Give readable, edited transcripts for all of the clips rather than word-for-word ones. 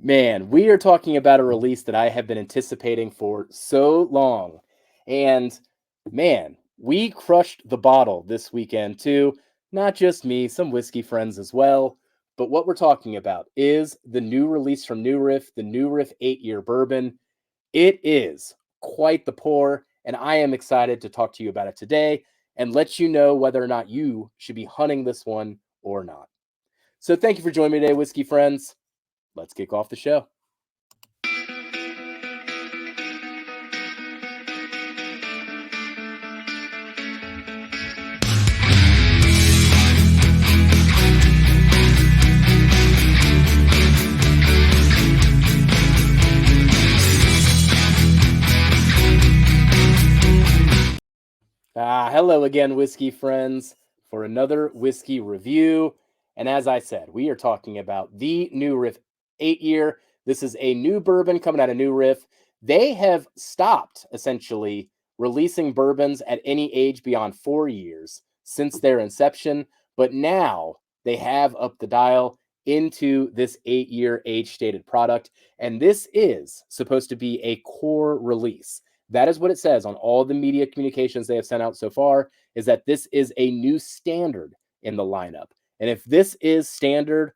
Man, we are talking about a release that I have been anticipating for so long. And man, we crushed the bottle this weekend too. Not just me, some whiskey friends as well. But what we're talking about is the new release from New Riff, the New Riff 8-year bourbon. It is quite the pour, and I am excited to talk to you about it today and let you know whether or not you should be hunting this one or not. So thank you for joining me today, whiskey friends. Let's kick off the show. Hello again, whiskey friends, for another whiskey review. And as I said, we are talking about the New Riff 8-year. This is a new bourbon coming out of New Riff. They have stopped essentially releasing bourbons at any age beyond 4 years since their inception, but now they have upped the dial into this 8-year age stated product. And this is supposed to be a core release. That is what it says on all the media communications they have sent out so far, is that this is a new standard in the lineup. And if this is standard,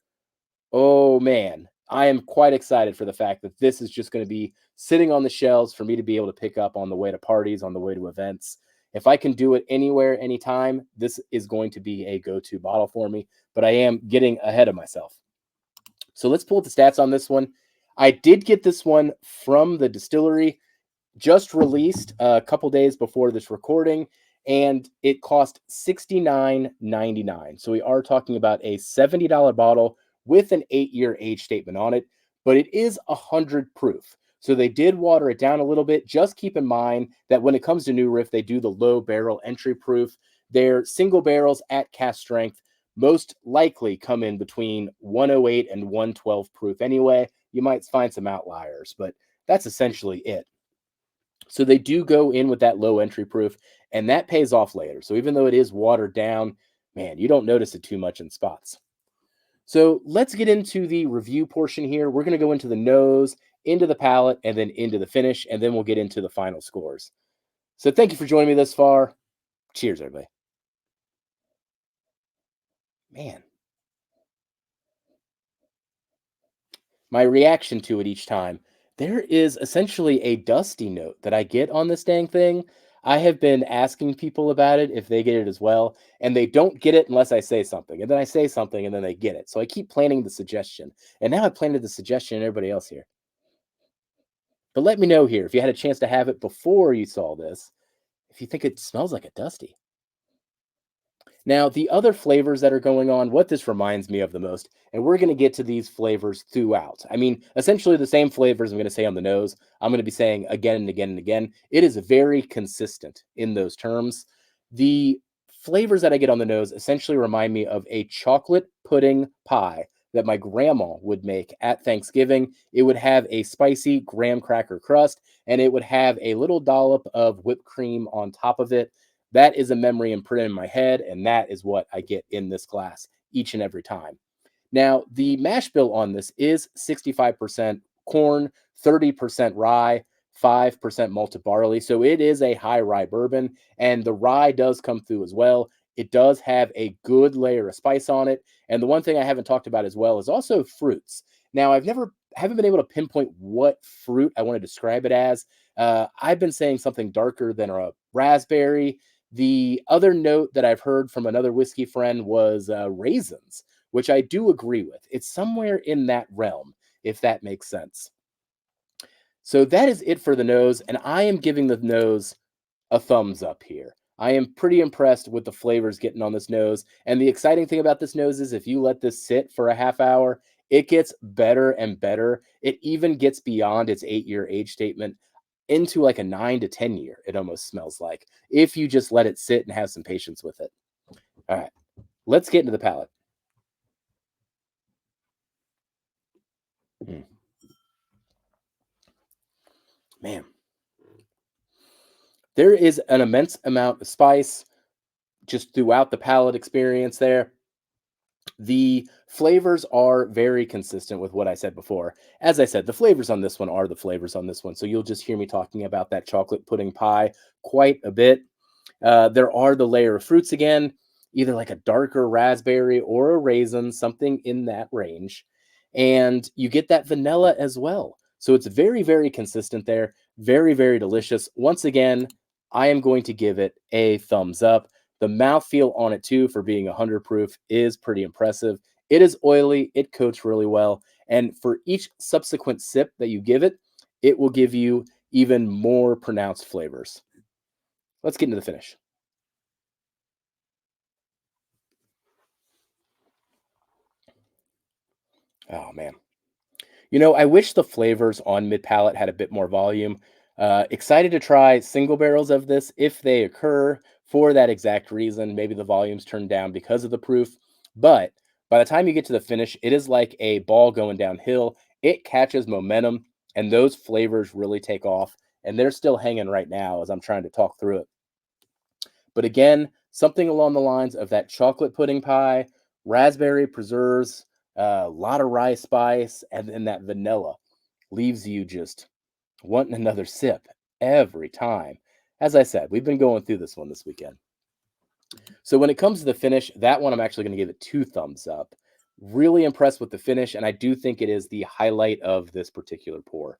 oh man, I am quite excited for the fact that this is just going to be sitting on the shelves for me to be able to pick up on the way to parties, on the way to events. If I can do it anywhere, anytime, this is going to be a go-to bottle for me, but I am getting ahead of myself. So let's pull up the stats on this one. I did get this one from the distillery, just released a couple days before this recording, and it cost $69.99. So we are talking about a $70 bottle with an 8-year age statement on it, but it is 100 proof. So they did water it down a little bit. Just keep in mind that when it comes to New Riff, they do the low barrel entry proof. Their single barrels at cask strength most likely come in between 108 and 112 proof anyway. You might find some outliers, but that's essentially it. So they do go in with that low entry proof, and that pays off later. So even though it is watered down, man, you don't notice it too much in spots. So let's get into the review portion here. We're going to go into the nose, into the palate, and then into the finish, and then we'll get into the final scores. So thank you for joining me this far. Cheers, everybody. Man, my reaction to it each time, there is essentially a dusty note that I get on this dang thing. I have been asking people about it if they get it as well, and they don't get it unless I say something. And then I say something and then they get it. So I keep planting the suggestion. And now I planted the suggestion in everybody else here. But let me know here if you had a chance to have it before you saw this, if you think it smells like a dusty. Now, the other flavors that are going on, what this reminds me of the most, and we're going to get to these flavors throughout. I mean, essentially the same flavors I'm going to say on the nose, I'm going to be saying again and again and again. It is very consistent in those terms. The flavors that I get on the nose essentially remind me of a chocolate pudding pie that my grandma would make at Thanksgiving. It would have a spicy graham cracker crust, and it would have a little dollop of whipped cream on top of it. That is a memory imprinted in my head, and that is what I get in this glass each and every time. Now, the mash bill on this is 65% corn, 30% rye, 5% malted barley. So it is a high rye bourbon, and the rye does come through as well. It does have a good layer of spice on it. And the one thing I haven't talked about as well is also fruits. Now, haven't been able to pinpoint what fruit I want to describe it as. I've been saying something darker than a raspberry. The other note that I've heard from another whiskey friend was raisins, which I do agree with. It's somewhere in that realm, if that makes sense. So that is it for the nose, and I am giving the nose a thumbs up here. I am pretty impressed with the flavors getting on this nose. And the exciting thing about this nose is if you let this sit for a half hour, it gets better and better. It even gets beyond its 8-year age statement into like a 9 to 10 year, it almost smells like, if you just let it sit and have some patience with it. All right, let's get into the palate. Mm. Man, there is an immense amount of spice just throughout the palate experience there. The flavors are very consistent with what I said before. As I said, the flavors on this one are the flavors on this one. So you'll just hear me talking about that chocolate pudding pie quite a bit. There are the layer of fruits again, either like a darker raspberry or a raisin, something in that range. And you get that vanilla as well. So it's very, very consistent there. Very, very delicious. Once again, I am going to give it a thumbs up. The mouthfeel on it, too, for being 100 proof is pretty impressive. It is oily, it coats really well. And for each subsequent sip that you give it, it will give you even more pronounced flavors. Let's get into the finish. Oh, man. I wish the flavors on mid palate had a bit more volume. Excited to try single barrels of this if they occur for that exact reason. Maybe the volume's turned down because of the proof. But by the time you get to the finish, it is like a ball going downhill. It catches momentum, and those flavors really take off. And they're still hanging right now as I'm trying to talk through it. But again, something along the lines of that chocolate pudding pie, raspberry preserves, a lot of rye spice, and then that vanilla leaves you just wanting another sip every time. As I said, we've been going through this one this weekend. So when it comes to the finish, that one I'm actually going to give it 2 thumbs up. Really impressed with the finish, and I do think it is the highlight of this particular pour.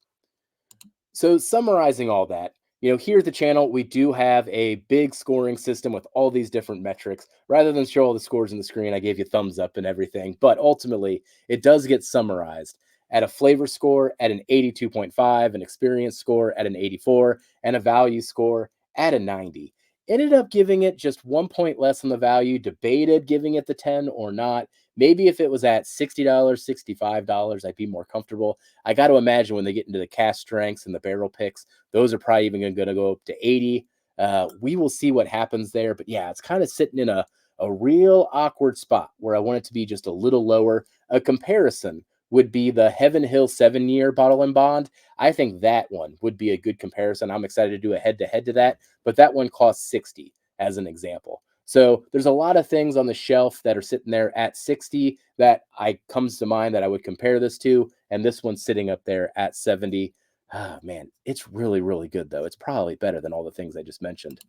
So summarizing all that, here at the channel, we do have a big scoring system with all these different metrics. Rather than show all the scores on the screen, I gave you thumbs up and everything. But ultimately, it does get summarized at a flavor score at an 82.5, an experience score at an 84, and a value score at a 90. Ended up giving it just 1 point less on the value, debated giving it the 10 or not. Maybe if it was at $60, $65, I'd be more comfortable. I got to imagine when they get into the cast strengths and the barrel picks, those are probably even going to go up to 80. We will see what happens there. But yeah, it's kind of sitting in a real awkward spot where I want it to be just a little lower. A comparison would be the Heaven Hill 7-year bottle and bond. I think that one would be a good comparison. I'm excited to do a head-to-head to that, but that one costs 60 as an example. So there's a lot of things on the shelf that are sitting there at 60 that comes to mind that I would compare this to, and this one's sitting up there at 70. Ah, man, it's really, really good, though. It's probably better than all the things I just mentioned.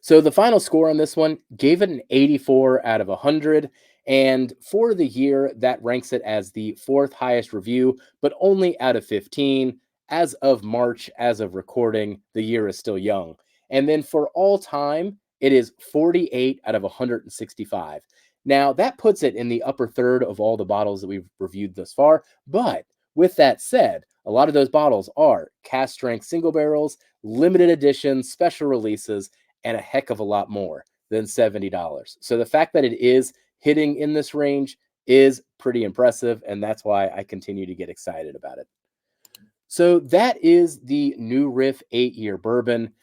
So the final score on this one gave it an 84 out of 100. And for the year, that ranks it as the 4th highest review, but only out of 15. As of March, as of recording, the year is still young. And then for all time, it is 48 out of 165. Now, that puts it in the upper third of all the bottles that we've reviewed thus far. But with that said, a lot of those bottles are cast strength single barrels, limited editions, special releases, and a heck of a lot more than $70. So the fact that it is hitting in this range is pretty impressive, and that's why I continue to get excited about it. So that is the new Riff 8-year bourbon.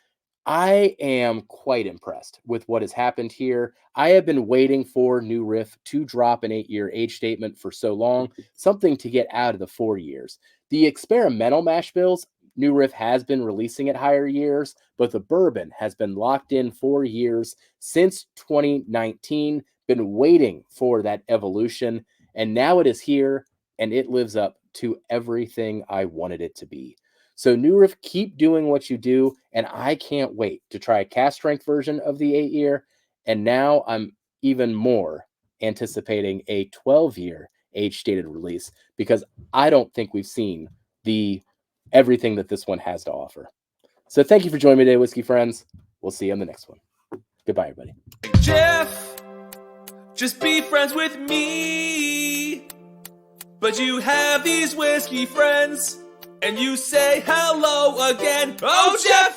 I am quite impressed with what has happened here. I have been waiting for New Riff to drop an 8-year age statement for so long, something to get out of the 4 years. The experimental mash bills, New Riff has been releasing at higher years, but the bourbon has been locked in 4 years since 2019, been waiting for that evolution, and now it is here, and it lives up to everything I wanted it to be. So New Riff, keep doing what you do, and I can't wait to try a cast strength version of the 8-year, and now I'm even more anticipating a 12-year age-stated release because I don't think we've seen everything that this one has to offer. So thank you for joining me today, whiskey friends. We'll see you on the next one. Goodbye, everybody. Jeff, just be friends with me. But you have these whiskey friends, and you say hello again. Oh, Jeff!